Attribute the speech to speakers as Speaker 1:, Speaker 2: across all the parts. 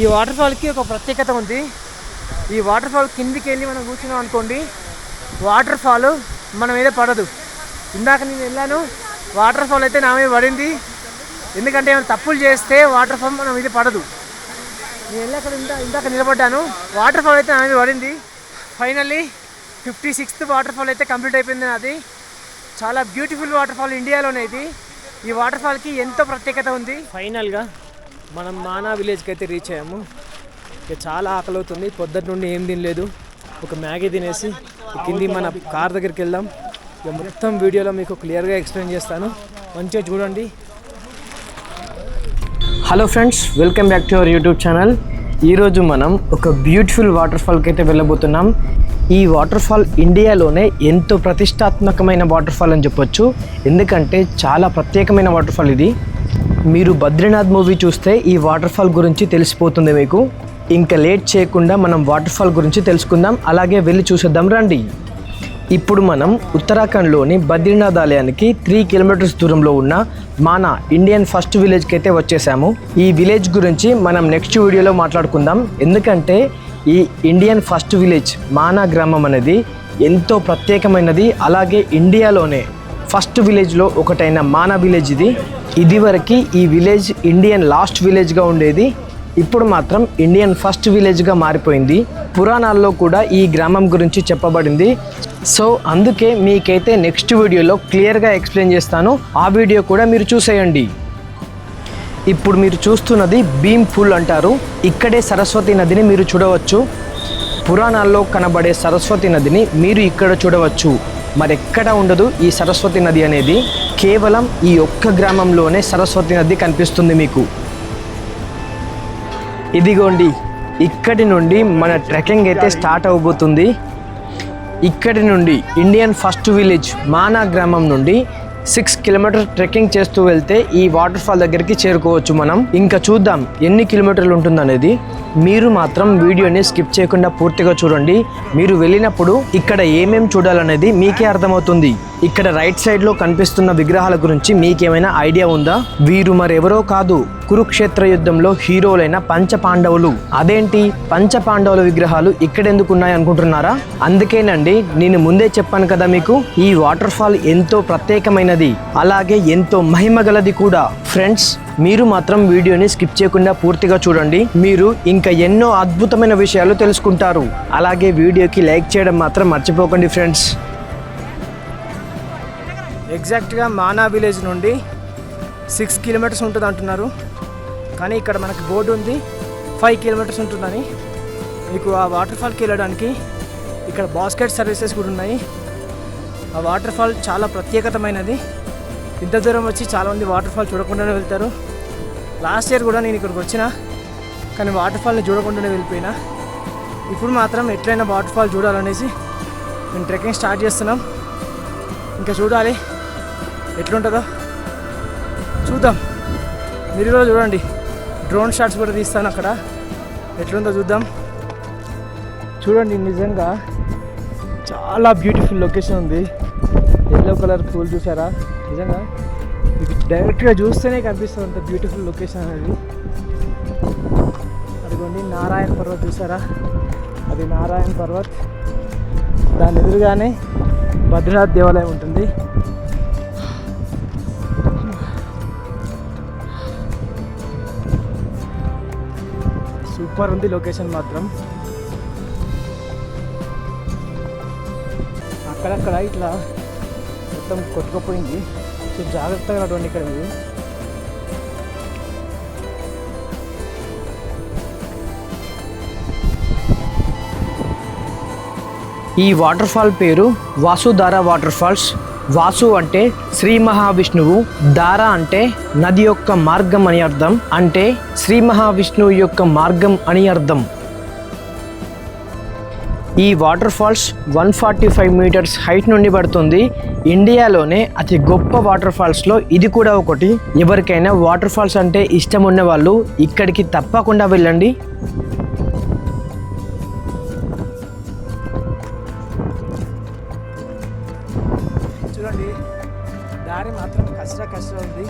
Speaker 1: ఈ వాటర్ ఫాల్కి ఒక ప్రత్యేకత ఉంది. ఈ వాటర్ ఫాల్ కిందికి వెళ్ళి మనం కూర్చున్నాం అనుకోండి, వాటర్ ఫాల్ మన మీద పడదు. ఇందాక నేను వెళ్ళాను, వాటర్ ఫాల్ అయితే నా మీద పడింది. ఎందుకంటే ఏమైనా తప్పులు చేస్తే వాటర్ ఫాల్ మన మీద పడదు. నేను వెళ్ళి అక్కడ ఇందాక నిలబడ్డాను, వాటర్ ఫాల్ అయితే నా మీద పడింది. ఫైనల్లీ 56th వాటర్ ఫాల్ అయితే కంప్లీట్ అయిపోయింది. అది చాలా బ్యూటిఫుల్ వాటర్ ఫాల్, ఇండియాలోనే ఇది. ఈ వాటర్ ఫాల్కి ఎంతో ప్రత్యేకత ఉంది. ఫైనల్గా మనం మానా విలేజ్కి అయితే రీచ్ అయ్యాము. ఇక చాలా ఆకలి అవుతుంది, పొద్దున్న నుండి ఏం తినలేదు. ఒక మ్యాగీ తినేసి కింది మన కార్ దగ్గరికి వెళ్దాం. ఇక మొత్తం వీడియోలో మీకు క్లియర్గా ఎక్స్ప్లెయిన్ చేస్తాను, మంచిగా చూడండి. Hello friends, welcome back to our YouTube channel. ఈరోజు మనం ఒక బ్యూటిఫుల్ వాటర్ ఫాల్కి అయితే వెళ్ళబోతున్నాం. ఈ వాటర్ ఫాల్ ఇండియాలోనే ఎంతో ప్రతిష్టాత్మకమైన వాటర్ ఫాల్ అని చెప్పొచ్చు. ఎందుకంటే చాలా ప్రత్యేకమైన వాటర్ ఫాల్ ఇది. మీరు బద్రీనాథ్ మూవీ చూస్తే ఈ వాటర్ ఫాల్ గురించి తెలిసిపోతుంది మీకు. ఇంకా లేట్ చేయకుండా మనం వాటర్ ఫాల్ గురించి తెలుసుకుందాం, అలాగే వెళ్ళి చూసేద్దాం రండి. ఇప్పుడు మనం ఉత్తరాఖండ్లోని బద్రీనాథ్ ఆలయానికి 3 కిలోమీటర్స్ దూరంలో ఉన్న మానా ఇండియన్ ఫస్ట్ విలేజ్కి అయితే వచ్చేసాము. ఈ విలేజ్ గురించి మనం నెక్స్ట్ వీడియోలో మాట్లాడుకుందాం. ఎందుకంటే ఈ ఇండియన్ ఫస్ట్ విలేజ్ మానా గ్రామం అనేది ఎంతో ప్రత్యేకమైనది. అలాగే ఇండియాలోనే ఫస్ట్ విలేజ్లో ఒకటైన మానా విలేజ్ ఇది. ఇదివరకు ఈ విలేజ్ ఇండియన్ లాస్ట్ విలేజ్గా ఉండేది, ఇప్పుడు మాత్రం ఇండియన్ ఫస్ట్ విలేజ్గా మారిపోయింది. పురాణాల్లో కూడా ఈ గ్రామం గురించి చెప్పబడింది. సో అందుకే మీకైతే నెక్స్ట్ వీడియోలో క్లియర్గా ఎక్స్ప్లెయిన్ చేస్తాను, ఆ వీడియో కూడా మీరు చూసేయండి. ఇప్పుడు మీరు చూస్తున్నది భీమ్ పూల్ అంటారు. ఇక్కడే సరస్వతి నదిని మీరు చూడవచ్చు. పురాణాల్లో కనబడే సరస్వతి నదిని మీరు ఇక్కడ చూడవచ్చు. మరెక్కడ ఉండదు ఈ సరస్వతి నది అనేది. కేవలం ఈ ఒక్క గ్రామంలోనే సరస్వతి నది కనిపిస్తుంది మీకు. ఇదిగోండి, ఇక్కడి నుండి మన ట్రెక్కింగ్ అయితే స్టార్ట్ అవబోతుంది. ఇక్కడి నుండి ఇండియన్ ఫస్ట్ విలేజ్ మానా గ్రామం నుండి 6 కిలోమీటర్ ట్రెక్కింగ్ చేస్తూ వెళ్తే ఈ వాటర్ ఫాల్ దగ్గరికి చేరుకోవచ్చు మనం. ఇంకా చూద్దాం ఎన్ని కిలోమీటర్లు ఉంటుందనేది. మీరు మాత్రం వీడియోని స్కిప్ చేయకుండా పూర్తిగా చూడండి. మీరు వెళ్ళినప్పుడు ఇక్కడ ఏమేం చూడాలనేది మీకే అర్థమవుతుంది. ఇక్కడ రైట్ సైడ్లో కనిపిస్తున్న విగ్రహాల గురించి మీకేమైనా ఐడియా ఉందా? వీరు మరెవరో కాదు, కురుక్షేత్ర యుద్ధంలో హీరోలైన పంచపాండవులు. అదేంటి పంచపాండవుల విగ్రహాలు ఇక్కడెందుకు ఉన్నాయి అనుకుంటున్నారా? అందుకేనండి, నేను ముందే చెప్పాను కదా మీకు, ఈ వాటర్ ఫాల్ ఎంతో ప్రత్యేకమైనది, అలాగే ఎంతో మహిమగలది కూడా. ఫ్రెండ్స్, మీరు మాత్రం వీడియోని స్కిప్ చేయకుండా పూర్తిగా చూడండి. మీరు ఇంకా ఎన్నో అద్భుతమైన విషయాలు తెలుసుకుంటారు. అలాగే వీడియోకి లైక్ చేయడం మాత్రం మర్చిపోకండి ఫ్రెండ్స్. ఎగ్జాక్ట్గా మానా విలేజ్ నుండి 6 కిలోమీటర్స్ ఉంటుంది అంటున్నారు, కానీ ఇక్కడ మనకి బోర్డు ఉంది 5 కిలోమీటర్స్ ఉంటుందని. మీకు ఆ వాటర్ ఫాల్కి వెళ్ళడానికి ఇక్కడ బాస్కెట్ సర్వీసెస్ కూడా ఉన్నాయి. ఆ వాటర్ ఫాల్ చాలా ప్రత్యేకతమైనది. ఇంత దూరం వచ్చి చాలామంది వాటర్ ఫాల్ చూడకుండానే వెళ్తారు. లాస్ట్ ఇయర్ కూడా నేను ఇక్కడికి వచ్చిన, కానీ వాటర్ ఫాల్ని చూడకుండానే వెళ్ళిపోయినా. ఇప్పుడు మాత్రం ఎట్లయినా వాటర్ ఫాల్ చూడాలనేసి మేము ట్రెక్కింగ్ స్టార్ట్ చేస్తున్నాం. ఇంకా చూడాలి ఎట్లుంటుందో చూద్దాం. మీరు కూడా చూడండి, డ్రోన్ షాట్స్ కూడా తీస్తాను అక్కడ, ఎట్లుందో చూద్దాం. చూడండి, నిజంగా చాలా బ్యూటిఫుల్ లొకేషన్ ఉంది. ఎల్లో కలర్ పూల్ చూసారా? నిజంగా మీకు డైరెక్ట్గా చూస్తేనే కనిపిస్తుంది అంత బ్యూటిఫుల్ లొకేషన్ అనేది. అదిగోండి నారాయణ పర్వత్ చూసారా? అది నారాయణ పర్వత్. దాని ఎదురుగానే బద్రీనాథ్ దేవాలయం ఉంటుంది. సూపర్ ఉంది లొకేషన్ మాత్రం. అక్కడక్కడ ఇట్లా మొత్తం కొట్టుకుపోయింది, సో జాగ్రత్తగా నడవండి ఇక్కడ మీరు. ఈ వాటర్ ఫాల్ పేరు వాసుధార వాటర్ ఫాల్స్. వాసు అంటే శ్రీ మహావిష్ణువు, దార అంటే నది యొక్క మార్గం అని అర్థం. అంటే శ్రీ మహావిష్ణువు యొక్క మార్గం అని అర్థం. ఈ వాటర్ ఫాల్స్ 145 మీటర్స్ హైట్ నుండి పడుతుంది. ఇండియాలోనే అతి గొప్ప వాటర్ ఫాల్స్లో ఇది కూడా ఒకటి. ఎవరికైనా వాటర్ ఫాల్స్ అంటే ఇష్టం ఉన్న వాళ్ళు ఇక్కడికి తప్పకుండా వెళ్ళండి. చూడండి, దారి మాత్రం కష్టం ఉంది.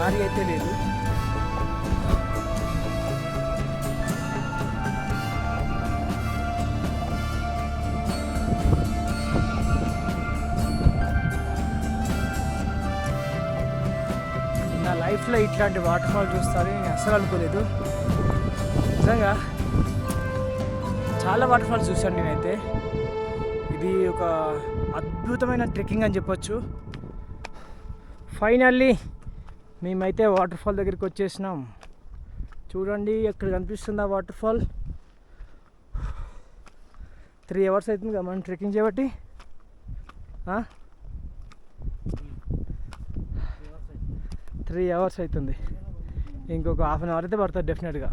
Speaker 1: దారి అయితే లేదు. నా లైఫ్లో ఇట్లాంటి వాటర్ ఫాల్ చూస్తారని నేను అస్సలు అనుకోలేదు. నిజంగా చాలా వాటర్ ఫాల్స్ చూశాను నేనైతే. ఇది ఒక అద్భుతమైన ట్రెక్కింగ్ అని చెప్పొచ్చు. ఫైనల్లీ మేమైతే వాటర్ ఫాల్ దగ్గరికి వచ్చేసినాం. చూడండి ఎక్కడ కనిపిస్తుంది ఆ వాటర్ ఫాల్. 3 hours అవుతుంది కదా మనం ట్రెక్కింగ్ చేయబట్టి. 3 hours అవుతుంది. ఇంకొక 1/2 hour అయితే పడుతుంది డెఫినెట్గా.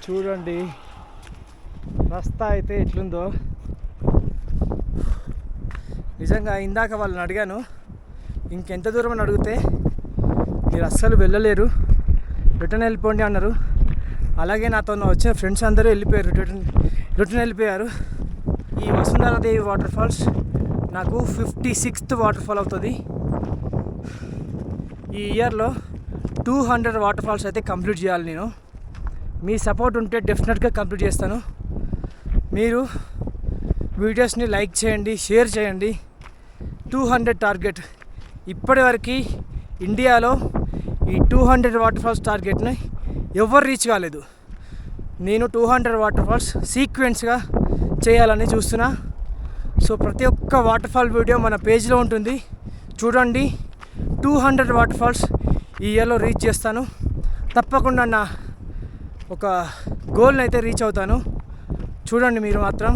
Speaker 1: చూడండి రస్తా అయితే ఎట్లుందో. నిజంగా ఇందాక వాళ్ళని అడిగాను ఇంకెంత దూరం అని అడిగితే మీరు అస్సలు వెళ్ళలేరు, రిటర్న్ వెళ్ళిపోండి అన్నారు. అలాగే నాతో వచ్చిన ఫ్రెండ్స్ అందరూ వెళ్ళిపోయారు, రిటర్న్ వెళ్ళిపోయారు. ఈ వసుంధరాదేవి వాటర్ ఫాల్స్ నాకు 56th వాటర్ ఫాల్ అవుతుంది. ఈ ఇయర్లో 200 వాటర్ ఫాల్స్ అయితే కంప్లీట్ చేయాలి నేను. మీ సపోర్ట్ ఉంటే డెఫినెట్గా కంప్లీట్ చేస్తాను. మీరు వీడియోస్ని లైక్ చేయండి, షేర్ చేయండి. 200 టార్గెట్. ఇప్పటివరకు ఇండియాలో ఈ 200 వాటర్ ఫాల్స్ టార్గెట్ని ఎవరు రీచ్ కాలేదు. నేను 200 వాటర్ ఫాల్స్ సీక్వెన్స్గా చేయాలని చూస్తున్నా. సో ప్రతి ఒక్క వాటర్ ఫాల్ వీడియో మన పేజ్లో ఉంటుంది, చూడండి. 200 వాటర్ ఫాల్స్ ఈ ఇయర్లో రీచ్ చేస్తాను. తప్పకుండా నా ఒక గోల్ని అయితే రీచ్ అవుతాను. చూడండి మీరు మాత్రం.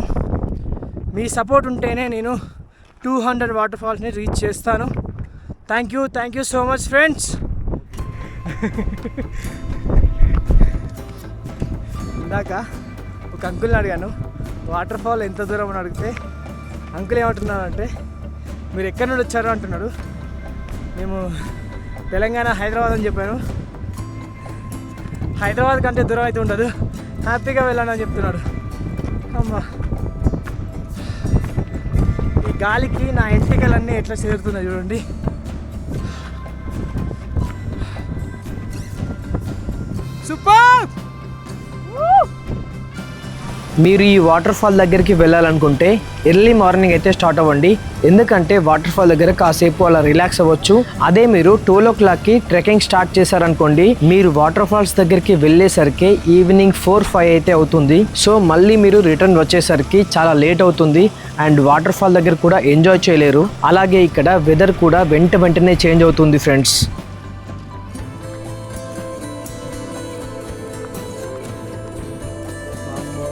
Speaker 1: మీ సపోర్ట్ ఉంటేనే నేను 200 వాటర్ ఫాల్స్ని రీచ్ చేస్తాను. Thank you so much friends. ఇందాక ఒక అంకుల్ని అడిగాను వాటర్ ఫాల్ ఎంత దూరం అని అడిగితే అంకుల్ ఏమంటున్నారంటే మీరు ఎక్కడి నుండి వచ్చారు అంటున్నాడు. మేము తెలంగాణ హైదరాబాద్ అని చెప్పాను. హైదరాబాద్ కంటే దూరం అయితే ఉండదు, హ్యాపీగా వెళ్ళాను అని చెప్తున్నాడు. అమ్మా ఈ గాలికి నా ఎంటికలన్నీ ఎట్లా చేరుతున్నాయి చూడండి. సూపర్. మీరు ఈ వాటర్ ఫాల్ దగ్గరికి వెళ్ళాలనుకుంటే ఎర్లీ మార్నింగ్ అయితే స్టార్ట్ అవ్వండి. ఎందుకంటే వాటర్ ఫాల్ దగ్గర కాసేపు అలా రిలాక్స్ అవ్వచ్చు. అదే మీరు 12 o'clockకి ట్రెక్కింగ్ స్టార్ట్ చేశారనుకోండి, మీరు వాటర్ ఫాల్స్ దగ్గరికి వెళ్ళేసరికి ఈవినింగ్ 4-5 అయితే అవుతుంది. సో మళ్ళీ మీరు రిటర్న్ వచ్చేసరికి చాలా లేట్ అవుతుంది అండ్ వాటర్ ఫాల్ దగ్గర కూడా ఎంజాయ్ చేయలేరు. అలాగే ఇక్కడ వెదర్ కూడా వెంటనే చేంజ్ అవుతుంది ఫ్రెండ్స్.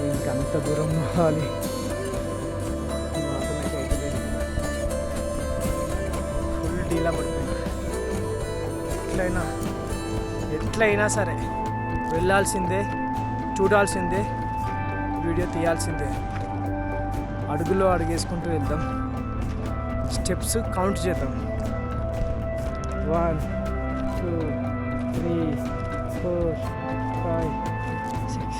Speaker 1: ఇంకంత దూరం పోవాలి. ఫుల్ డీలా పడుతుంది. ఎట్లయినా సరే వెళ్ళాల్సిందే, చూడాల్సిందే, వీడియో తీయాల్సిందే. అడుగులో అడుగేసుకుంటూ వెళ్దాం, స్టెప్స్ కౌంట్ చేద్దాం. 1 2 3 4 5 6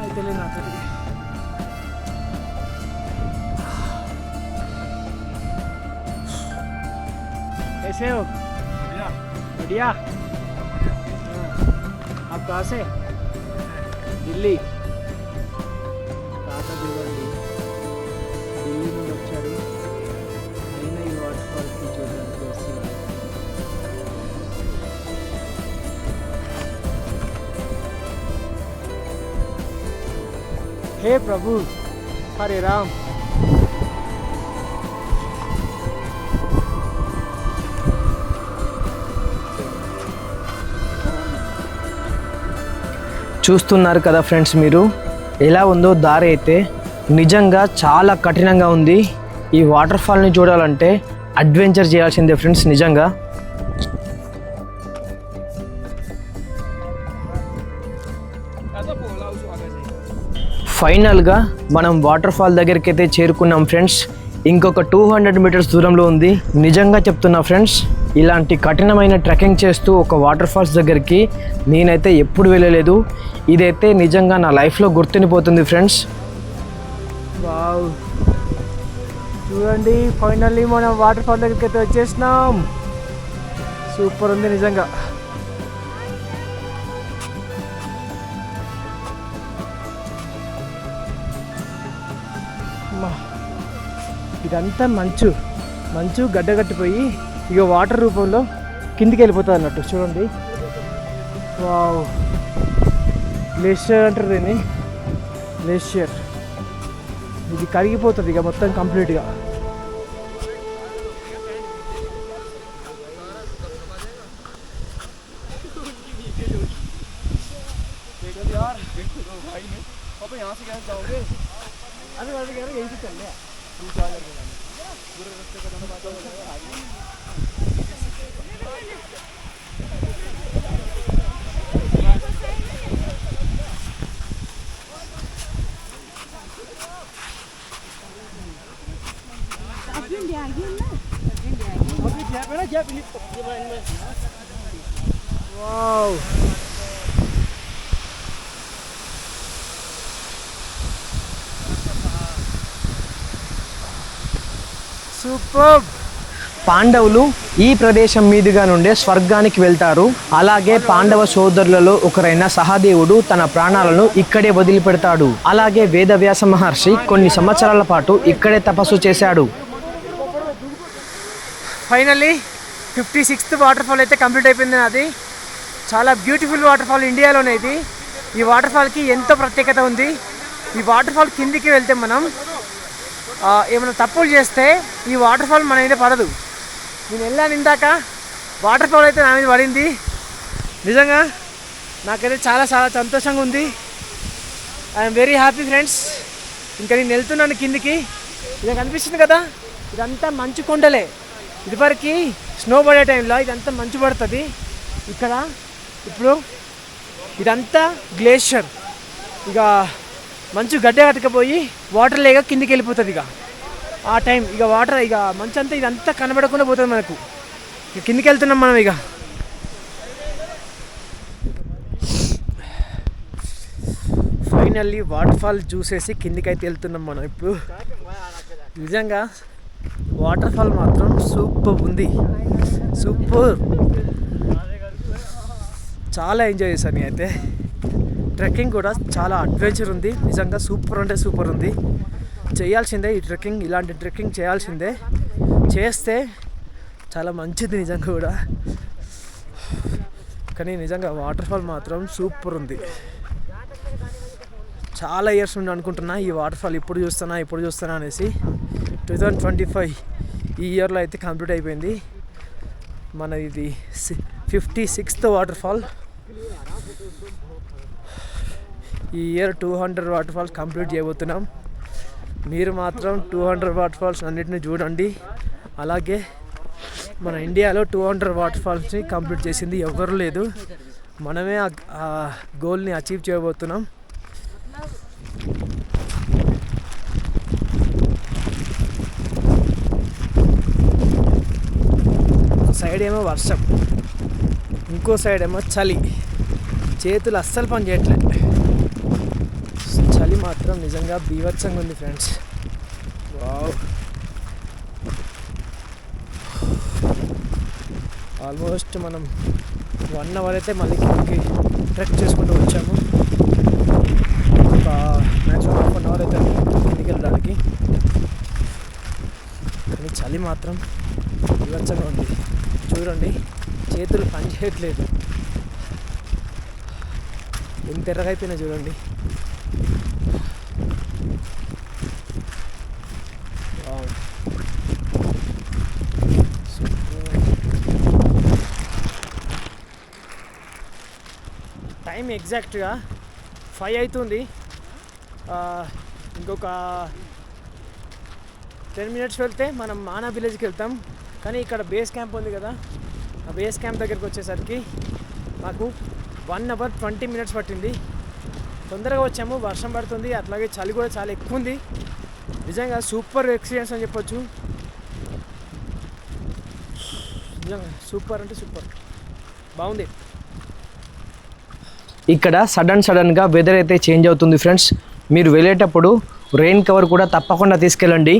Speaker 1: అయితే నాకు कैसे हो? बढ़िया। आप कहाँ से? दिल्ली। తాత చూడండి ఢిల్లీ నుండి వచ్చారు, అయినా ఈ వాటర్ ఫాల్కి చూడడానికి వస్తున్నారు. हे प्रभु, हरे राम। చూస్తున్నారు కదా ఫ్రెండ్స్, మీరు ఎలా ఉందో దారి అయితే నిజంగా చాలా కఠినంగా ఉంది. ఈ వాటర్ ఫాల్ని చూడాలంటే అడ్వెంచర్ చేయాల్సిందే ఫ్రెండ్స్ నిజంగా. ఫైనల్గా మనం వాటర్ ఫాల్ దగ్గరికి అయితే చేరుకున్నాం ఫ్రెండ్స్. ఇంకొక 200 మీటర్స్ దూరంలో ఉంది. నిజంగా చెప్తున్నా ఫ్రెండ్స్, ఇలాంటి కఠినమైన ట్రెక్కింగ్ చేస్తూ ఒక వాటర్ ఫాల్స్ దగ్గరికి నేనైతే ఎప్పుడు వెళ్ళలేదు. ఇదైతే నిజంగా నా లైఫ్లో గుర్తుండిపోతుంది ఫ్రెండ్స్. వావ్, చూడండి ఫైనల్లీ మనం వాటర్ ఫాల్ దగ్గరికి అయితే వచ్చేసినాం. సూపర్ ఉంది నిజంగా. ఇదంతా మంచు గడ్డగట్టిపోయి ఇక వాటర్ రూపంలో కిందికి వెళ్ళిపోతుంది అన్నట్టు. చూడండి, వావ్, గ్లేషియర్ అంటారు దీన్ని, గ్లేషియర్. ఇది కరిగిపోతుంది ఇక మొత్తం కంప్లీట్గా. Wow. సూపర్. పాండవులు ఈ ప్రదేశం మీదుగా నుండే స్వర్గానికి వెళ్తారు. అలాగే పాండవ సోదరులలో ఒకరైన సహదేవుడు తన ప్రాణాలను ఇక్కడే వదిలిపెడతాడు. అలాగే వేదవ్యాస మహర్షి కొన్ని సంవత్సరాల పాటు ఇక్కడే తపస్సు చేశాడు. ఫైనల్లీ 56th వాటర్ ఫాల్ అయితే కంప్లీట్ అయిపోయింది. అది చాలా బ్యూటిఫుల్ వాటర్ ఫాల్, ఇండియాలోనే ఇది. ఈ వాటర్ ఫాల్కి ఎంతో ప్రత్యేకత ఉంది. ఈ వాటర్ ఫాల్ కిందికి వెళ్తే మనం ఏమైనా తప్పులు చేస్తే ఈ వాటర్ ఫాల్ మన మీద పడదు. నేను వెళ్ళాను ఇందాక, వాటర్ ఫాల్ అయితే నా మీద పడింది. నిజంగా నాకైతే చాలా చాలా సంతోషంగా ఉంది. I'm very happy friends. ఇంకా నేను వెళ్తున్నాను కిందికి. ఇలా కనిపిస్తుంది కదా, ఇదంతా మంచు కొండలే. ఇదివరకు స్నో పడే టైంలో ఇదంతా మంచు పడుతుంది ఇక్కడ. ఇప్పుడు ఇదంతా గ్లేషియర్. ఇక మంచు గడ్డ కట్టుకపోయి వాటర్ లేక కిందికి వెళ్ళిపోతుంది. ఇక ఆ టైం ఇక వాటర్ ఇక మంచు అంతా ఇదంతా కనబడకుండా పోతుంది మనకు. ఇక కిందికి వెళ్తున్నాం మనం. ఇక ఫైనల్లీ వాటర్ ఫాల్ చూసేసి కిందికైతే వెళ్తున్నాం మనం ఇప్పుడు. నిజంగా వాటర్ ఫాల్ మాత్రం సూపర్ ఉంది, సూపర్. చాలా ఎంజాయ్ చేశాను నేనైతే. ట్రెక్కింగ్ కూడా చాలా అడ్వెంచర్ ఉంది. నిజంగా సూపర్ అంటే సూపర్ ఉంది. చేయాల్సిందే ఈ ట్రెక్కింగ్, ఇలాంటి ట్రెక్కింగ్ చేయాల్సిందే. చేస్తే చాలా మంచిది నిజంగా కూడా. కానీ నిజంగా వాటర్ ఫాల్ మాత్రం సూపర్ ఉంది. చాలా ఇయర్స్ నుండి అనుకుంటున్నా ఈ వాటర్ ఫాల్ ఇప్పుడు చూస్తానా అనేసి. 2025 ఈ ఇయర్లో అయితే కంప్లీట్ అయిపోయింది. మన ఇది 56th వాటర్ ఫాల్. ఈ ఇయర్ 200 వాటర్ ఫాల్స్ కంప్లీట్ చేయబోతున్నాం. మీరు మాత్రం 200 వాటర్ ఫాల్స్ అన్నిటిని చూడండి. అలాగే మన ఇండియాలో 200 వాటర్ ఫాల్స్ని కంప్లీట్ చేసింది ఎవరు లేదు. మనమే ఆ గోల్ని అచీవ్ చేయబోతున్నాం. సైడ్ ఏమో వర్షం, ఇంకో సైడ్ ఏమో చలి. చేతులు అస్సలు పని చేయట్లేదు. చలి మాత్రం నిజంగా బీభత్సంగా ఉంది ఫ్రెండ్స్. వావ్, ఆల్మోస్ట్ మనం 1 అవర్ అయితే మళ్ళీ కిందకి ట్రెక్ చేసుకుంటూ వచ్చాము. ఒక మ్యాక్సిమం 1 అవర్ అయితే కిందికి వెళ్ళడానికి. కానీ చలి మాత్రం బీభత్సంగా ఉంది. చూడండి, చేతులు పని చేయట్లేదు. ఎంత ఎర్రగైపోయినా చూడండి. టైం ఎగ్జాక్ట్గా 5 అవుతుంది. ఇంకొక 10 minutes వెళ్తే మనం మానా విలేజ్కి వెళ్తాం. కానీ ఇక్కడ బేస్ క్యాంప్ ఉంది కదా, ఆ బేస్ క్యాంప్ దగ్గరికి వచ్చేసరికి మాకు 1 hour 20 minutes పట్టింది. తొందరగా వచ్చాము, వర్షం పడుతుంది, అట్లాగే చలి కూడా చాలా ఎక్కువ ఉంది. నిజంగా సూపర్ ఎక్స్పీరియన్స్ అని చెప్పొచ్చు. నిజంగా సూపర్ అంటే సూపర్ బాగుంది. ఇక్కడ సడన్గా వెదర్ అయితే చేంజ్ అవుతుంది ఫ్రెండ్స్. మీరు వెళ్ళేటప్పుడు రెయిన్ కవర్ కూడా తప్పకుండా తీసుకెళ్ళండి.